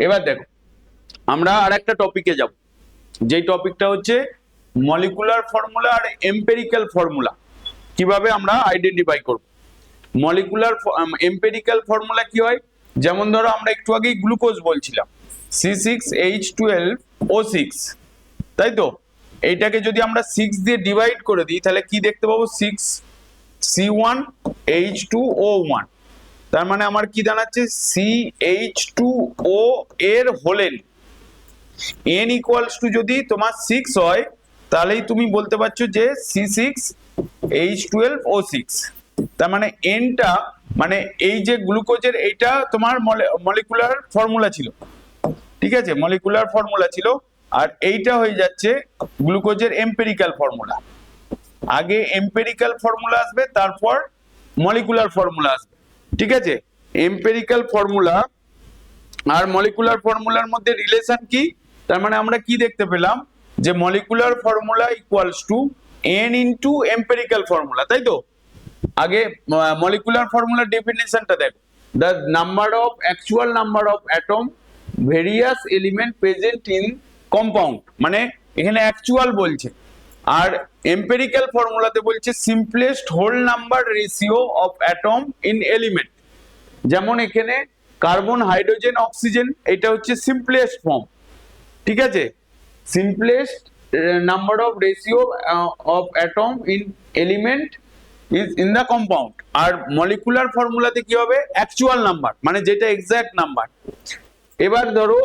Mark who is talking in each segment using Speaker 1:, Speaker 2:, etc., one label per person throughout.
Speaker 1: এবার দেখো, আমরা আর একটা টপিকে যাব, যেই টপিকটা হচ্ছে মলিকুলার ফর্মুলা আর এম্পেরিক্যাল ফর্মুলা কিভাবে আমরা আইডেন্টিফাই করব। মলিকুলার এম্পেরিক্যাল ফর্মুলা কি হয়, যেমন ধরো আমরা একটু আগেই গ্লুকোজ বলছিলাম C6H12O6, তাই তো? এইটাকে যদি আমরা 6 দিয়ে ডিভাইড করে দিই তাহলে কি দেখতে পাবো, 6C1H2O1। তার মানে আমার কি দাঁড়াচ্ছে, CH2O এর হোলেন n ইকুয়ালস টু যদি তোমার 6 হয় তাহলেই তুমি বলতে পারছো যে C6H12O6। তার মানে এনটা মানে এই যে গ্লুকোজের এইটা তোমার মলিকুলার ফর্মুলা ছিল, ঠিক আছে, মলিকুলার ফর্মুলা ছিল। আর এইটা হয়ে যাচ্ছে গ্লুকোজের এম্পেরিক্যাল ফর্মুলা। আগে এম্পেরিক্যাল ফর্মুলা আসবে, তারপর মলিকুলার ফর্মুলা আসবে, ঠিক আছে। এম্পেরিক্যাল ফর্মুলা আর মলিকুলার ফর্মুলার মধ্যে রিলেশন কি, তার মানে আমরা কি দেখতে পেলাম যে molecular formula equals to n into empirical formula, তাই তো? আগে মলিকুলার ফর্মুলার ডেফিনেশনটা দেখো, the number of actual number of atom various element present in compound, মানে এখানে অ্যাকচুয়াল বলছে। আর এম্পেরিক্যাল ফর্মুলাতে বলছে simplest whole number ratio of atom in element. যেমন এখানে কার্বন, হাইড্রোজেন, অক্সিজেন, এটা হচ্ছে সিম্পলেস্ট ফর্ম, ঠিক আছে। Simplest number of ratio of atom in element is in the compound. আর মলিকুলার ফর্মুলাতে কি হবে, অ্যাকচুয়াল নাম্বার, মানে যেটা এক্সাক্ট নাম্বার। এবার ধরো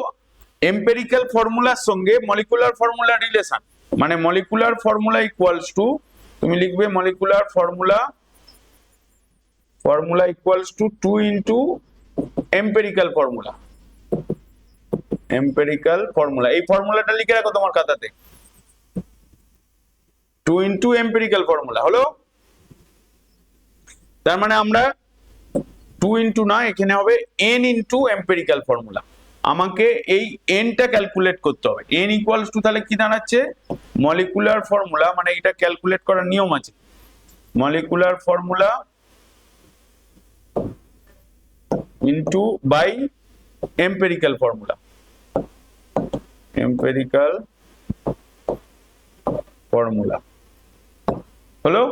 Speaker 1: এম্পেরিক্যাল ফর্মুলার সঙ্গে মলিকুলার ফর্মুলার রিলেশন, মানে মলিকুলার ফর্মুলা ইকুয়ালস টু, তুমি লিখবে molecular formula equals to 2 into empirical formula. Empirical formula, এই ফর্মুলাটা লিখে রাখো তোমার খাতাতে, 2 ইনটু এম্পেরিক্যাল ফর্মুলা হলো। তার মানে আমরা 2 ইনটু না, এখানে হবে n ইনটু এম্পেরিক্যাল ফর্মুলা। আমাকে এই nটা ক্যালকুলেট করতে হবে। n ইকুয়ালস টু তাহলে কি দাঁড়াচ্ছে, মলিকুলার ফর্মুলা, মানে এটা ক্যালকুলেট করার নিয়ম আছে, molecular formula into by empirical formula, empirical formula হলো।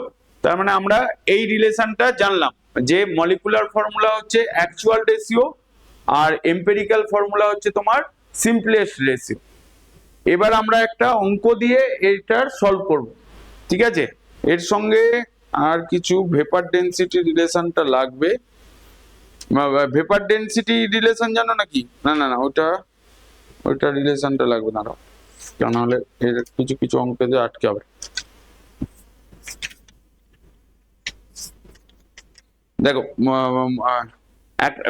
Speaker 1: তার মানে আমরা এই রিলেশনটা জানলাম যে মলিকুলার ফর্মুলা হচ্ছে অ্যাকচুয়াল রেশিও আর এম্পেরিক্যাল ফর্মুলা হচ্ছে তোমার সিম্পলেস্ট রেশিও। এবার আমরা একটা অঙ্ক দিয়ে এটার সলভ করব, ঠিক আছে। এর সঙ্গে আর কিছু ভেপার ডেনসিটি রিলেশনটা লাগবে। ভেপার ডেনসিটি রিলেশন জানো নাকি? না না না, ওইটা রিলেশনটা লাগবে না, কেন হলে এর কিছু কিছু অঙ্কে যে আটকে হবে। দেখো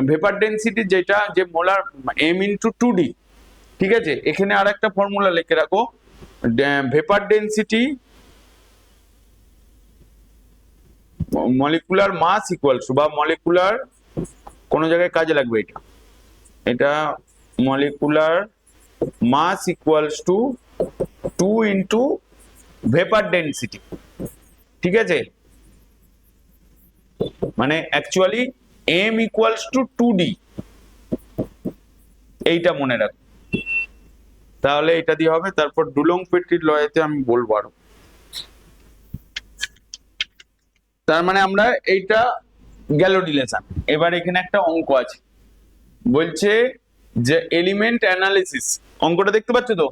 Speaker 1: ভেপার ডেনসিটি যেটা, যে মোলার m ইনটু 2d, ঠিক আছে। এখানে আর একটা ফর্মুলা লিখে রাখো, vapour density molecular mass equals to, বা মলিকুলার কোন জায়গায় কাজে লাগবে এটা, এটা molecular mass equals to 2 into vapour density, ঠিক আছে। মানে actually m equals to 2d, এইটা মনে রাখো, তাহলে এটা দিয়ে হবে। তারপর ডুলং পেটির লয়েতে আমি বলবো আরো। তার মানে আমরা এইটা গেল রিলেশন। এবার এখানে একটা অঙ্ক আছে, বলছে যে এলিমেন্ট অ্যানালিসিস, অঙ্কটা দেখতে পাচ্ছ তো,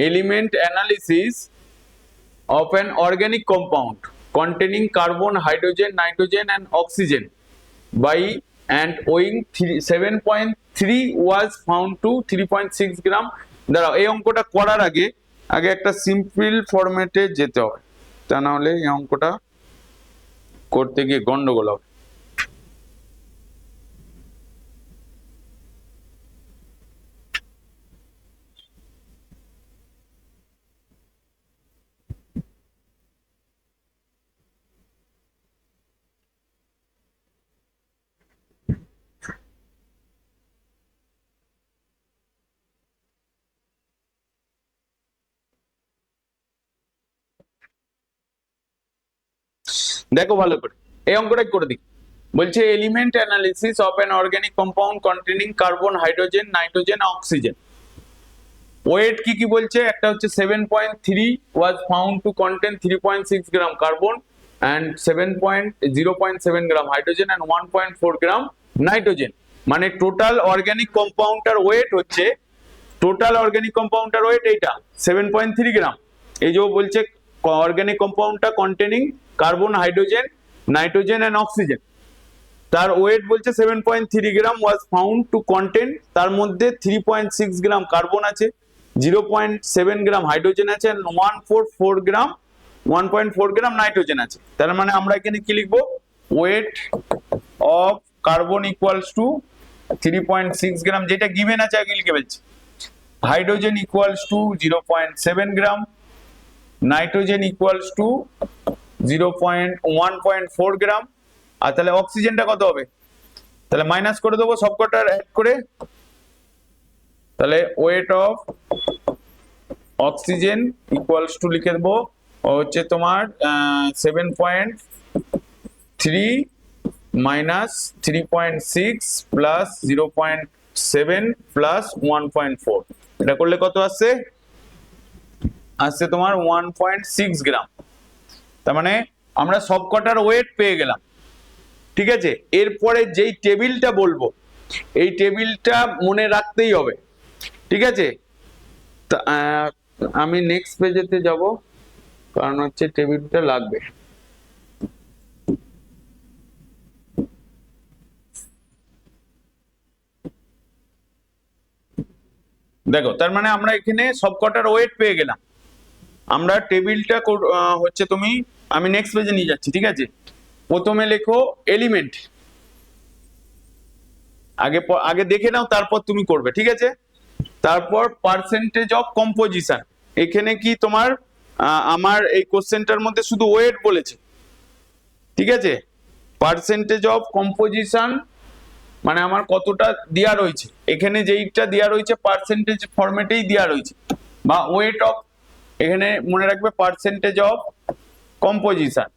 Speaker 1: element analysis of an organic compound containing carbon, hydrogen, nitrogen and oxygen by and weighing 7.3 was found to 3.6 গ্রাম। দাঁড়াও, এই অঙ্কটা করার আগে আগে একটা সিম্পল ফরম্যাটে যেতে হবে, তা না হলে এই অঙ্কটা করতে গিয়ে গন্ডগোল হবে। দেখো ভালো করে, এই অঙ্কটাই করে দিই। বলছে element analysis of an organic compound containing carbon, hydrogen, nitrogen, oxygen. Weight কি কি বলছে, একটা হচ্ছে 7.3 was found to contain 3.6 gram carbon and 0.7 gram hydrogen and 1.4 gram nitrogen। মানে টোটাল অর্গানিক কম্পাউন্ডটার ওয়েট হচ্ছে, টোটাল অর্গানিক কম্পাউন্ডটার ওয়েট এইটা 7.3 গ্রাম। এই যে বলছে অর্গানিক কম্পাউন্ডটা containing carbon, hydrogen, nitrogen and oxygen, তার ওয়েট বলছে 7.3 gram was found to contain. তার মধ্যে 3.6 গ্রাম কার্বন আছে, 0.7 গ্রাম হাইড্রোজেন আছে, 1.4 গ্রাম নাইট্রোজেন আছে। তার মানে আমরা এখানে কি লিখবো, weight of carbon equals to 3.6 গ্রাম, যেটা গিভেন আছে আগে লিখে ফেলছি। Hydrogen equals to 0.7 gram, nitrogen equals to 1.4 গ্রাম। আর তাহলে অক্সিজেনটা কত হবে, তাহলে মাইনাস করে দেবো সবকটার অ্যাড করে। তাহলে weight of oxygen equals to লিখে দেবো হচ্ছে তোমার 7.3 মাইনাস 3.6 প্লাস 0.7 প্লাস 1.4, এটা করলে কত আসছে, আসছে তোমার 1.6 গ্রাম। তার মানে আমরা সবকটার ওয়েট পেয়ে গেলাম, ঠিক আছে। এরপরে যেই টেবিলটা বলবো এই টেবিলটা মনে রাখতেই হবে, ঠিক আছে। আমি নেক্সট পেজেতে যাব, কারণ হচ্ছে টেবিলটা লাগবে। দেখো, তার মানে আমরা এখানে সবকটার ওয়েট পেয়ে গেলাম। আমরা টেবিলটা হচ্ছে তুমি, আমি নেক্সট পেজে নিয়ে যাচ্ছি, ঠিক আছে। প্রথমে লেখো এলিমেন্ট, আগে দেখে নাও তারপর তুমি করবে, ঠিক আছে। তারপর পার্সেন্টেজ অফ কম্পোজিশন, এখানে কি তোমার আমার এই কোশ্চেনটার মধ্যে শুধু ওয়েট বলেছে, ঠিক আছে। পার্সেন্টেজ অফ কম্পোজিশন মানে আমার কতটা দেয়া রয়েছে, এখানে যেইটা দেয়া রয়েছে পার্সেন্টেজ ফরম্যাটেই দেয়া রয়েছে, বা ওয়েট অফ, এখানে মনে রাখবে পার্সেন্টেজ অফ কম্পোজিশন,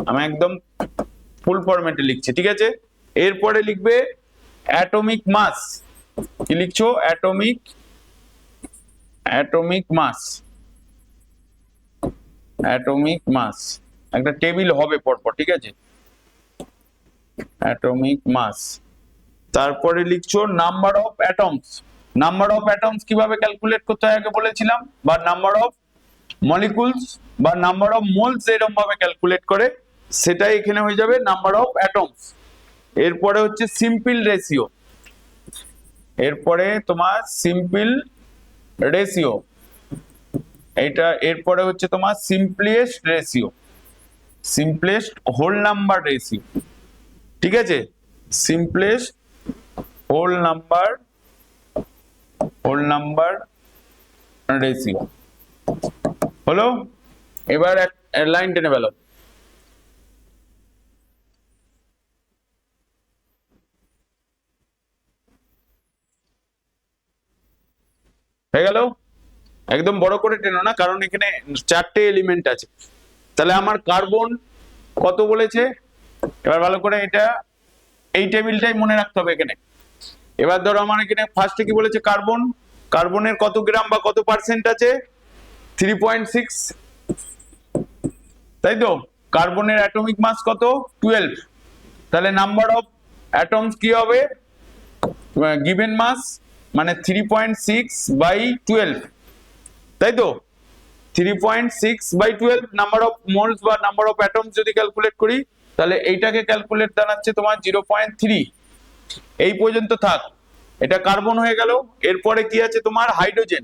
Speaker 1: আমি একদম ফুল ফরম্যাটে লিখছি, ঠিক আছে। এরপরে লিখবে অ্যাটমিক মাস, কি লিখছো, অ্যাটমিক মাস, অ্যাটমিক মাস একটা টেবিল হবে পরপর, ঠিক আছে, অ্যাটমিক মাস। তারপরে লিখছো number of atoms, number of atoms কিভাবে ক্যালকুলেট করতে হয় আগে বলেছিলাম, বা নাম্বার অফ মলিকুলস বা নাম্বার অফ মোলস এরকম ভাবে ক্যালকুলেট করে, সেটাই এখানে হয়ে যাবে নাম্বার অফ অ্যাটমস। এরপরে হচ্ছে সিম্পল রেশিও, এরপরে তোমার সিম্পল রেশিও, এইটা এরপরে হচ্ছে তোমার simplest ratio, simplest whole number ratio, ঠিক আছে, সিম্পলেস্ট হোল নাম্বার রেশিও হলো। এবার লাইন টেনে ফেলো, হয়ে গেল। একদম বড় করে টেনো না, কারণ এখানে 4টে এলিমেন্ট আছে। তাহলে আমার কার্বন কত বলেছে, এবার ভালো করে এটা এই টেবিলটাই মনে রাখতে হবে এখানে। এবার ধরো আমার এখানে ফার্স্টে কি বলেছে, কার্বন, কার্বনের কত গ্রাম বা কত পার্সেন্ট আছে, 3.6, তাই তো। কার্বনের অ্যাটমিক মাস কত, 12। তাহলে নাম্বার অফ অ্যাটমস কি হবে, গিভেন মাস মানে 3.6 বাই 12, তাই তো। 3.6 বাই 12 নাম্বার অফ মোলস বা নাম্বার অফ অ্যাটমস যদি ক্যালকুলেট করি, তাহলে এইটাকে ক্যালকুলেট দাঁড়াচ্ছে তোমার 0.3। এই পর্যন্ত থাক, এটা কার্বন হয়ে গেল। এরপরে কি আছে তোমার হাইড্রোজেন,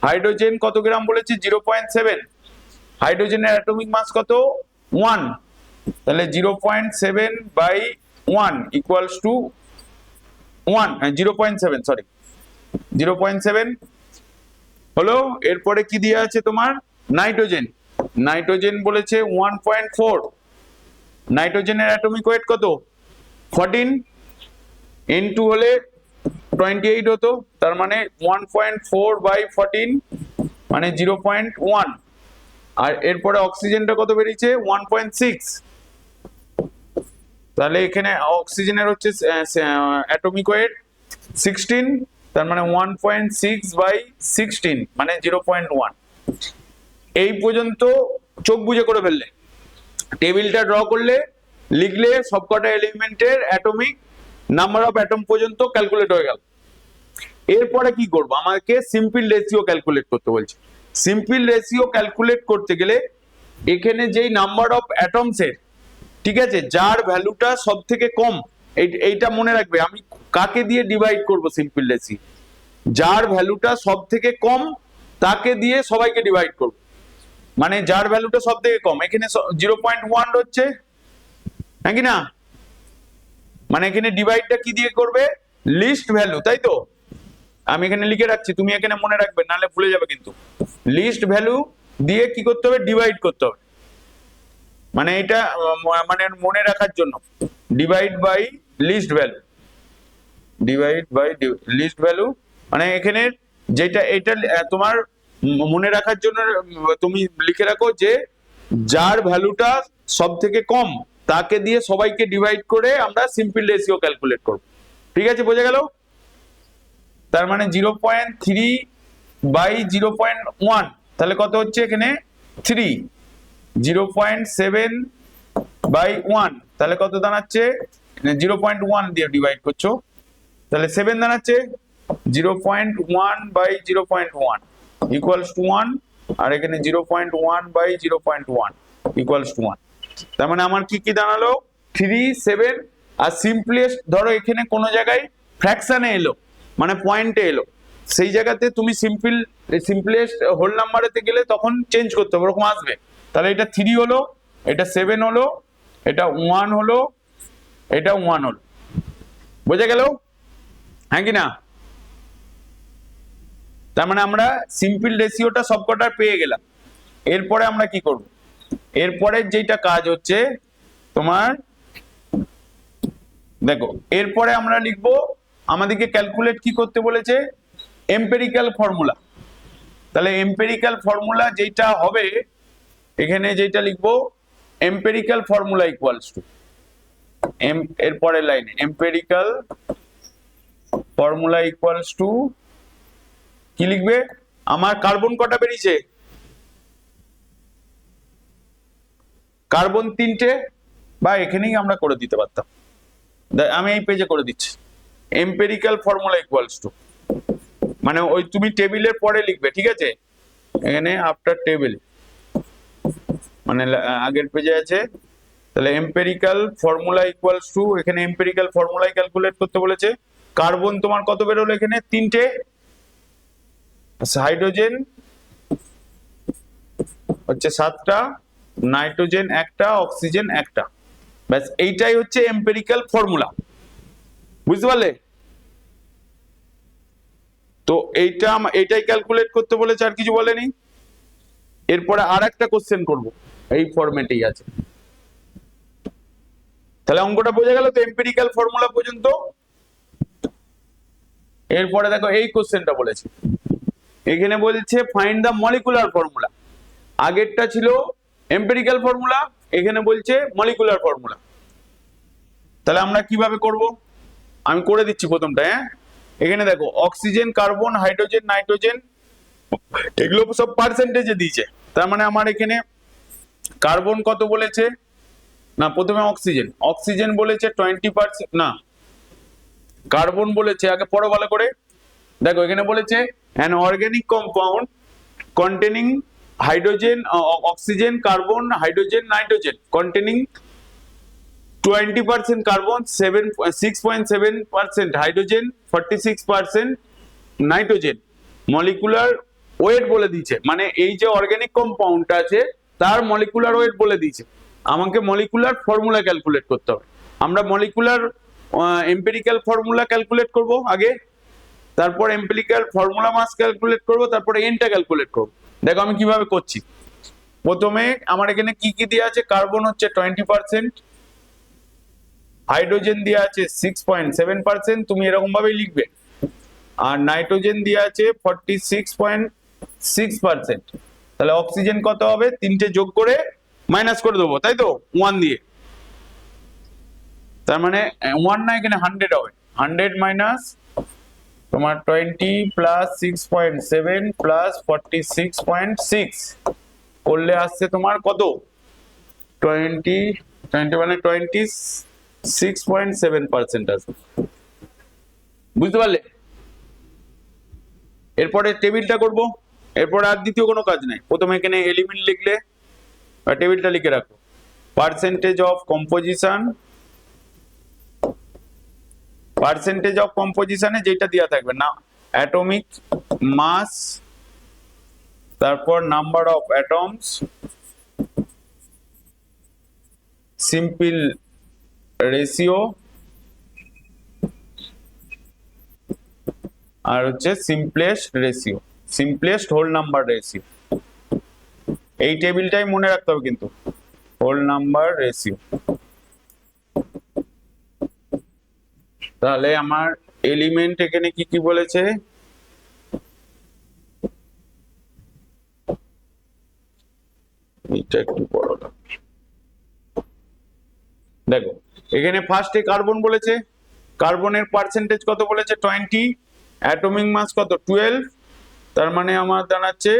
Speaker 1: হাইড্রোজেন কত গ্রাম বলেছে, 0.7। হাইড্রোজেনের অ্যাটমিক মাস কত, 1। তাহলে 0.7 বাই 1 ইকুয়ালস টু 1, 0.7 সরি 0.7 হলো। এরপরে কি দিয়ে আছে তোমার নাইট্রোজেন, নাইট্রোজেন বলেছে 1.4। নাইট্রোজেনের অ্যাটমিক ওয়েট কত, 14, N2 হলে 28 হতো, তার মানে 1.4 বাই 14 মানে 0.1। আর এরপরে অক্সিজেনটা কত বেরিয়েছে, 1.6। তাহলে এখানে অক্সিজেনের হচ্ছে অ্যাটমিক ওয়েট 16, তার মানে 1.6/16 মানে 0.1। এই পর্যন্ত চোখ বুজে করে ফেললে, টেবিলটা ড্র করলে, লিখলে, সবকটা এলিমেন্টের অ্যাটমিক নাম্বার অফ অ্যাটম পর্যন্ত ক্যালকুলেট হয়ে গেল। এরপরে কি করব, আমাকে সিম্পল রেশিও ক্যালকুলেট করতে বলছে। সিম্পল রেশিও ক্যালকুলেট করতে গেলে এখানে যেই নাম্বার অফ অ্যাটমসের, ঠিক আছে, যার ভ্যালুটা সব থেকে কম, এইটা মনে রাখবে, আমি কাকে দিয়ে ডিভাইড করব সিম্পল রেশিও, যার ভ্যালুটা সব থেকে কম তাকে দিয়ে সবাইকে ডিভাইড করব। মানে যার ভ্যালুটা সব থেকে কম, এখানে 0.1 হচ্ছে, নাকি না, মানে এখানে ডিভাইডটা কি দিয়ে করবে, লিস্ট ভ্যালু, তাই তো। আমি এখানে লিখে রাখছি, তুমি এখানে মনে রাখবে, নাহলে ভুলে যাবে কিন্তু। লিস্ট ভ্যালু দিয়ে কি করতে হবে, ডিভাইড করতে হবে। মানে এটা মানে মনে রাখার জন্য, divide by least value, divide by least value, মানে এখানে যেটা এটা তোমার মনে রাখার জন্য তুমি লিখে রাখো যে যার ভ্যালুটা সব থেকে কম তাকে দিয়ে সবাইকে ডিভাইড করে আমরা সিম্পল রেশিও ক্যালকুলেট করব। ঠিক আছে, বোঝা গেল? তার মানে 0.3/0.1, তাহলে কত হচ্ছে এখানে 3, 0.7/1, তাহলে কত দাঁড়াচ্ছে, 0.1 দিয়ে ডিভাইড করছো, তাহলে 7 দাঁড়াচ্ছে, 0.1/0.1 ইকুয়ালস টু 1, আর এখানে 0.1/0.1 ইকুয়ালস টু 1। তার মানে আমার কি কি দাঁড়ালো, 3, 7। আর সিম্পলেস্ট ধরো এখানে কোনো জায়গায় ফ্র্যাকশনে এলো, মানে পয়েন্টে এলো, সেই জায়গাতে তুমি সিম্পলেস্ট হোল নাম্বারেতে গেলে তখন চেঞ্জ করতে হবে, ওরকম আসবে। তাহলে এটা 3 হলো, এটা 7 হলো, এটা 1 হলো, এটা 1 হলো। বোঝা গেল, হ্যাঁ কি না? তার মানে আমরা সিম্পল রেশিওটা সবকটা পেয়ে গেলাম। এরপরে আমরা কি করব, এরপরে যেটা কাজ হচ্ছে তোমার, দেখো এরপরে আমরা লিখবো, আমাদেরকে ক্যালকুলেট কি করতে বলেছে, এম্পিরিক্যাল ফর্মুলা। তাহলে এম্পিরিক্যাল ফর্মুলা যেটা হবে, এখানে যেটা লিখবো, এম্পিরিক্যাল ফর্মুলা ইকুয়ালস টু, এরপরের লাইনে এম্পিরিক্যাল ফর্মুলা ইকুয়ালস টু কি লিখবে, আমার কার্বন কটা বেরিয়েছে, কার্বন 3টে, বা এখানেই আমরা করে দিতে পারতাম, আমি এই পেজে করে দিচ্ছি। এম্পিরিক্যাল ফর্মুলা ইকুয়ালস টু, মানে ওই তুমি টেবিলের পরে লিখবে, ঠিক আছে, এখানে আফটার টেবিল, মানে আগের পেজে আছে। তাহলে এম্পিরিক্যাল ফর্মুলা ইকুয়ালস টু, এখানে এম্পিরিক্যাল ফর্মুলাই ক্যালকুলেট করতে বলেছে। কার্বন তোমার কত বেরোলো, এখানে 3টে, হাইড্রোজেন হচ্ছে 7টা, নাইট্রোজেন 1টা, অক্সিজেন 1টা, ব্যাস এইটাই হচ্ছে এম্পিরিক্যাল ফর্মুলা। বুঝতে পারলে? তো এইটাই ক্যালকুলেট করতে বলেছে, আর কিছু বলেনি। এরপরে আর একটা কোশ্চেন করবো, এই ফরম্যাটেই আছে। তাহলে অঙ্কটা বোঝা গেল তো, এম্পিরিক্যাল ফর্মুলা পর্যন্ত। এরপরে দেখো এই কোশ্চেনটা বলেছে, এখানে বলছে ফাইন্ড দ্য মলিকুলার ফর্মুলা। আগেরটা ছিল এম্পিরিক্যাল ফর্মুলা, এখানে বলছে মলিকুলার ফর্মুলা। তাহলে আমরা কিভাবে করব, আমি করে দিচ্ছি প্রথমটা। হ্যাঁ, এখানে দেখো অক্সিজেন, কার্বন, হাইড্রোজেন, নাইট্রোজেন, এগুলো সব পার্সেন্টেজে দিয়েছে। তার মানে আমার এখানে কার্বন কত বলেছে, না প্রথমে অক্সিজেন বলেছে 20%, না কার্বন বলেছে, আগে পড়ো ভালো করে। দেখো এখানে বলেছে an organic compound containing hydrogen, oxygen, carbon, hydrogen, nitrogen containing 20% carbon, 6.7% hydrogen, 46% nitrogen, molecular weight বলে দিয়েছে। মানে এই যে অর্গানিক কম্পাউন্ডটা আছে তার মলিকুলার ওয়েট বলে দিয়েছে, আমাকে মলিকুলার ফর্মুলা ক্যালকুলেট করতে হবে। আমরা মলিকুলার এম্পিরিক্যাল ফর্মুলা ক্যালকুলেট করব আগে, তারপর এম্পিরিক্যাল ফর্মুলা মাস ক্যালকুলেট করব, তারপরে এনটা ক্যালকুলেট করব। দেখো আমি কিভাবে করছি। প্রথমে আমার এখানে কি কি দেওয়া আছে, কার্বন হচ্ছে 20%, হাইড্রোজেন দেওয়া আছে 6.7%, তুমি এরকম ভাবেই লিখবে, আর নাইট্রোজেন দেওয়া আছে 46.6%। তাহলে অক্সিজেন কত হবে, 3টে যোগ করে মাইনাস করে দেবো, তাই তো, 1 দিয়ে। তার মানে 1 না, এখানে 100 হবে। 100 মাইনাস তোমার 20 প্লাস 6.7 প্লাস 46.6 করলে আসছে তোমার কত? 20 মানে 26.7% আসবে। বুঝতে পারলে? এরপরে টেবিলটা করব। এরপর আর দ্বিতীয় কোনো কাজ নাই। প্রথমে এখানে এলিমেন্ট লিখলে বা টেবিলটা লিখে রাখো। Percentage of composition, percentage of কম্পোজিশনে যেটা দেওয়া থাকবে না, অ্যাটমিক মাস, তারপর number of atoms, simple ratio, আর হচ্ছে simplest ratio, simplest whole number ratio. এই টেবিলটাই মনে রাখতে হবে কিন্তু, হোল নাম্বার রেশিও। তাহলে আমার এলিমেন্ট এখানে কি কি বলেছে? এটা একটু বড় দেখো, এখানে ফার্স্টে কার্বন বলেছে, কার্বনের পার্সেন্টেজ কত বলেছে? 20, অ্যাটমিক মাস কত? 12, তার মানে আমার দাঁড়াচ্ছে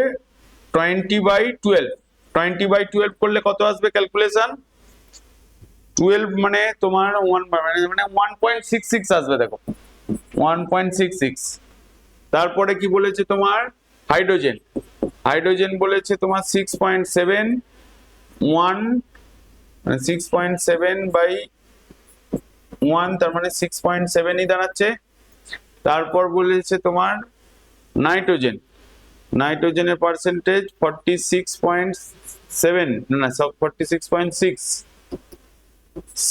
Speaker 1: 20/12। 20/12 করলে কত আসবে ক্যালকুলেশন? 12 মানে তোমার 1 মানে 1.66 আসবে। দেখো 1.66। তারপরে কি বলেছে তোমার? হাইড্রোজেন, হাইড্রোজেন বলেছে তোমার 6.7, 1 মানে 6.7/1, তার মানে 6.7ই দাঁড়াচ্ছে। তারপর বলেছে তোমার নাইট্রোজেন, নাইট্রোজেনের পার্সেন্টেজ 46.7 না 46.6,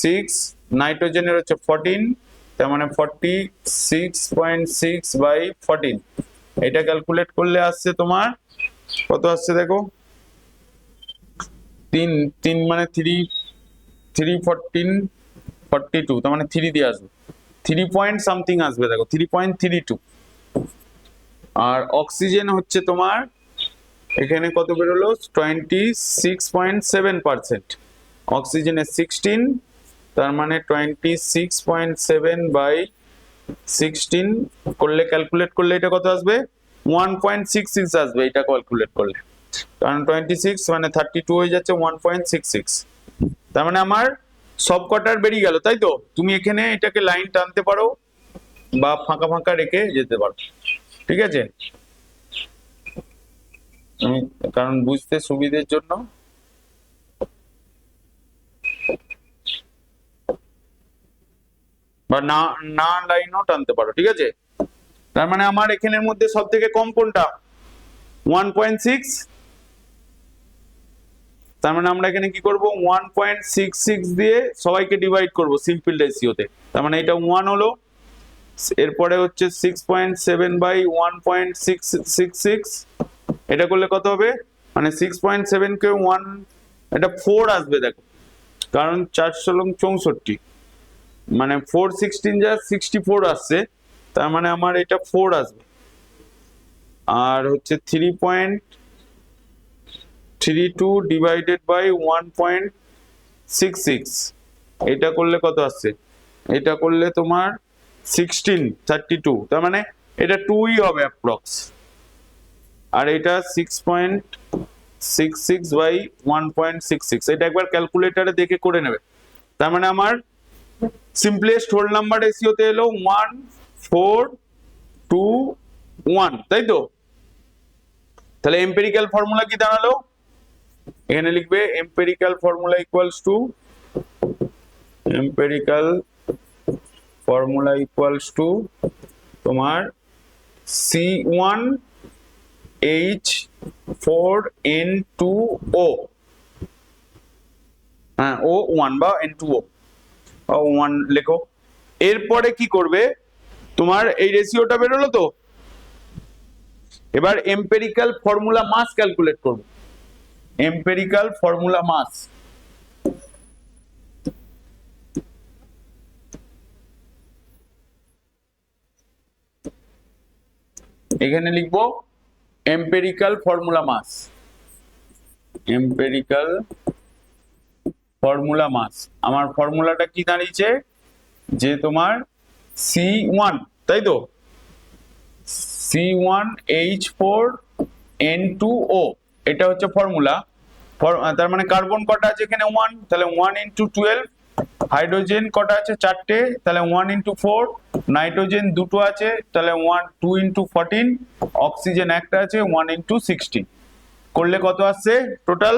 Speaker 1: 6 নাইট্রোজেনের হচ্ছে 14, তার মানে 46.6/14। এটা ক্যালকুলেট করলে আসছে তোমার কত আসছে দেখো, 3 মানে 3 14 42, তার মানে 3 দিয়ে আসবে, 3 পয়েন্ট সামথিং আসবে। দেখো 3.32। আর অক্সিজেন হচ্ছে তোমার এখানে কত বেরোলো? 26.7%। অক্সিজেনের 16, তার মানে 26.7/16 করলে ক্যালকুলেট করলে এটা কত আসবে? 1.66 আসবে এটা ক্যালকুলেট করলে, কারণ 26 মানে 32 হয়ে যাচ্ছে 1.66। তার মানে আমার সব কটার বেরিয়ে গেল, তাই তো? তুমি এখানে এটাকে লাইন টানতে পারো বা ফাঁকা ফাঁকা রেখে যেতে পারো, ঠিক আছে? কারণ বুঝতে সুবিধের জন্য। বা না না লাইনও টানতে পারো, ঠিক আছে? তার মানে আমার এখানের মধ্যে সব থেকে কম কোনটা? 1.6। তার মানে আমরা এখানে কি করব? 1.66 দিয়ে সবাইকে ডিভাইড করব সিম্পল রেশিওতে। তার মানে এটা 1 হলো, এরপরে হচ্ছে 6.7/1.666, এটা করলে কত হবে? মানে 6.7 কে 1, এটা 4 আসবে। দেখো কারণ 4 × 64, মানে 416 যা 64 আসছে, তার মানে আমার এটা 4 আসবে। আর হচ্ছে 3.32 ডিভাইডেড বাই 1.66, এটা করলে কত আসছে? এটা করলে তোমার 1632, তার মানে এটা 2ই হবে অ্যাপ্রক্স। আর এটা 6.66/1.66, এটা একবার ক্যালকুলেটরে দেখে করে নেবে। তার মানে আমার সিম্পলেস্ট হোল নাম্বার রেশিওতে এলো 1:4:2:1, তাই তো? তাহলে এম্পিরিক্যাল ফর্মুলা কি দাঁড়ালো? এখানে লিখবে empirical formula equals two, empirical formula equals two তোমার C1H4N2O, হ্যাঁ O1 বা N2O, O1 লেখো। এরপরে কি করবে? তোমার এই রেশিওটা বেরোলো তো, এবার এম্পিরিক্যাল ফর্মুলা মাস ক্যালকুলেট করব। এম্পিরিক্যাল ফর্মুলা মাস, এখানে লিখবো এম্পিরিক্যাল ফর্মুলা মাস, এম্পিরিক্যাল ফর্মুলা মাস। আমার ফর্মুলাটা কি দাঁড়িয়েছে? যে তোমার C1, তাই তো, C1H4N2O, এটা হচ্ছে ফর্মুলা। তার মানে কার্বন কটা আছে এখানে 1, তাহলে 1 × 12, হাইড্রোজেন কটা আছে 4টে, তাহলে 1 × 4, নাইট্রোজেন 2টো আছে, তাহলে 2 × 14, অক্সিজেন একটা আছে 1 × 16, করলে কত আসছে টোটাল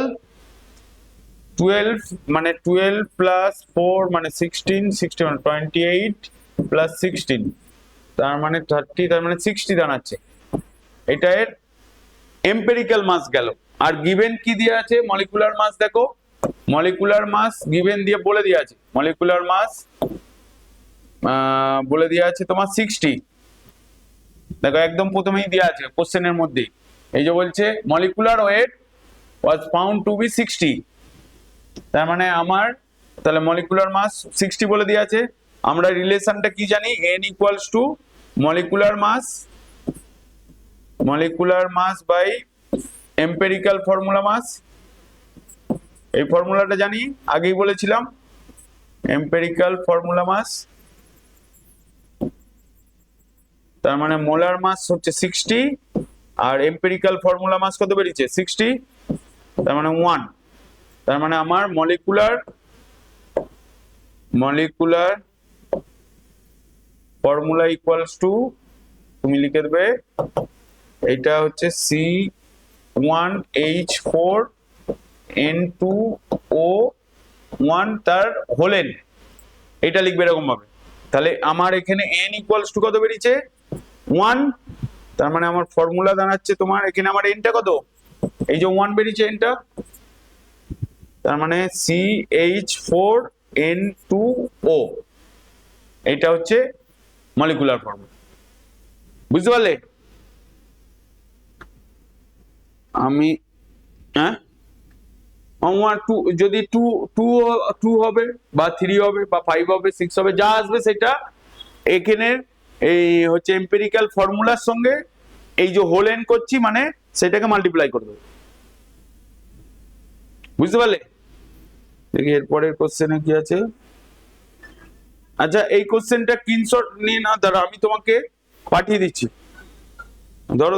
Speaker 1: 12, মানে 12 প্লাস 4 মানে 16, 16 মানে 28 প্লাস 16 তার মানে 30, তার মানে 60 দাঁড়াচ্ছে। এটা এর এম্পিরিক্যাল মাস গেল। আর গিভেন কি দিয়ে আছে, মলিকুলার মাস দেখো, মলিকুলার মাস গিভেন দিয়ে বলে দিয়ে আছে, মলিকুলার মাস বলে দিয়ে আছে তোমার 60। দেখো একদম প্রথমেই দেওয়া আছে কোশ্চেনের মধ্যে, এই যে বলছে molecular weight was found to be 60, তার মানে আমার তাহলে মলিকুলার মাস 60 বলে দিয়ে আছে। আমরা রিলেশনটা কি জানি, n equals to molecular mass by empirical formula mass. এই ফর্মুলাটা জানি, আগেই বলেছিলাম, এম্পিরিক্যাল ফর্মুলা মাস, তার মানে মোলার মাস হচ্ছে 60 আর এম্পিরিক্যাল ফর্মুলা মাস কত বেরিয়েছে 60, তার মানে 1, তার মানে আমার মলিকুলার ফর্মুলা ইকুয়ালস টু, তুমি লিখে দেবে এটা হচ্ছে C1H4N2O1 তার হোলেন, এটা লিখবে এরকম ভাবে। তাহলে আমার এখানে n ইকুয়ালস টু কত বেরিয়েছে 1, তার মানে আমার ফর্মুলা দাঁড়াচ্ছে তোমার এখানে আমার nটা কত, এই যে 1 বেরিয়েছে nটা, তার মানে CH4N2O, এটা হচ্ছে মলিকুলার ফর্মুলা। বুঝতে পারলে? আমি হ্যাঁ যদি 2 হবে বা 3 হবে বা 5 হবে 6 হবে, যা আসবে সেটা এখানে এই হচ্ছে এম্পিরিক্যাল ফর্মুলার সঙ্গে এই যে হোল এন করছি মানে সেটাকে মাল্টিপ্লাই করে দেবো। বুঝতে পারলে? দেখি এরপরের কোশ্চেনে কি আছে। আচ্ছা এই কোশ্চেনটা স্ক্রিনশট নিয়ে না, দাঁড়া আমি তোমাকে পাঠিয়ে দিচ্ছি, ধরো